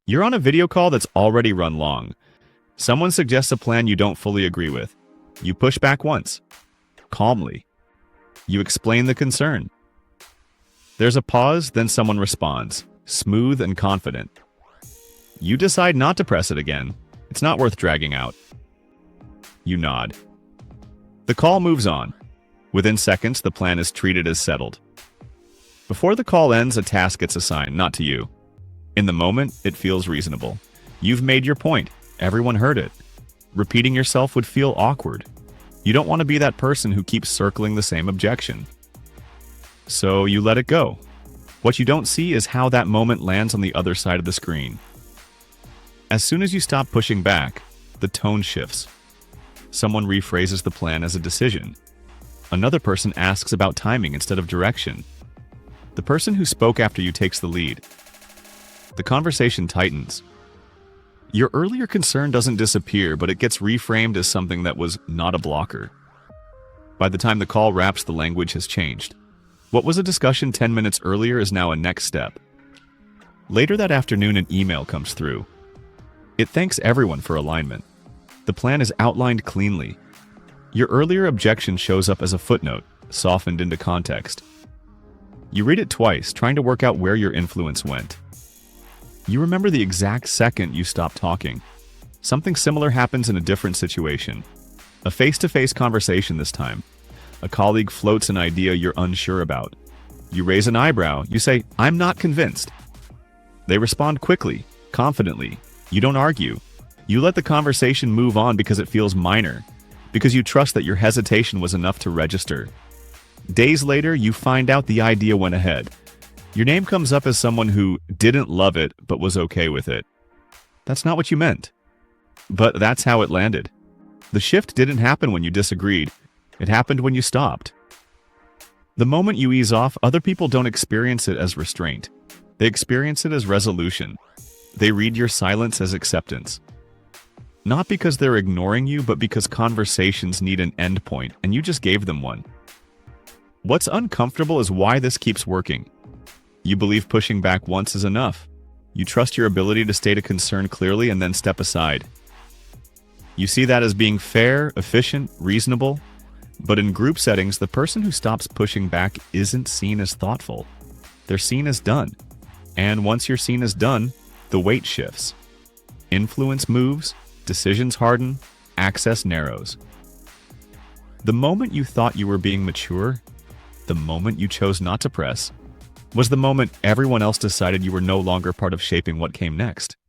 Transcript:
You're on a video call that's already run long. Someone suggests a plan you don't fully agree with. You push back once, calmly. You explain the concern. There's a pause, then someone responds, smooth and confident. You decide not to press it again. It's not worth dragging out. You nod. The call moves on. Within seconds, the plan is treated as settled. Before the call ends, a task gets assigned, not to you. In the moment, it feels reasonable. You've made your point. Everyone heard it. Repeating yourself would feel awkward. You don't want to be that person who keeps circling the same objection. So you let it go. What you don't see is how that moment lands on the other side of the screen. As soon as you stop pushing back, the tone shifts. Someone rephrases the plan as a decision. Another person asks about timing instead of direction. The person who spoke after you takes the lead. The conversation tightens. Your earlier concern doesn't disappear, but it gets reframed as something that was not a blocker. By the time the call wraps, the language has changed. What was a discussion 10 minutes earlier is now a next step. Later that afternoon, an email comes through. It thanks everyone for alignment. The plan is outlined cleanly. Your earlier objection shows up as a footnote, softened into context. You read it twice, trying to work out where your influence went. You remember the exact second you stopped talking. Something similar happens in a different situation. A face-to-face conversation this time. A colleague floats an idea you're unsure about. You raise an eyebrow. You say, "I'm not convinced." They respond quickly, confidently. You don't argue. You let the conversation move on because it feels minor, because you trust that your hesitation was enough to register. Days later, you find out the idea went ahead. Your name comes up as someone who didn't love it but was okay with it. That's not what you meant. But that's how it landed. The shift didn't happen when you disagreed. It happened when you stopped. The moment you ease off, other people don't experience it as restraint. They experience it as resolution. They read your silence as acceptance. Not because they're ignoring you, but because conversations need an endpoint, and you just gave them one. What's uncomfortable is why this keeps working. You believe pushing back once is enough. You trust your ability to state a concern clearly and then step aside. You see that as being fair, efficient, reasonable. But in group settings, the person who stops pushing back isn't seen as thoughtful. They're seen as done. And once you're seen as done, the weight shifts. Influence moves, decisions harden, access narrows. The moment you thought you were being mature, the moment you chose not to press, was the moment everyone else decided you were no longer part of shaping what came next.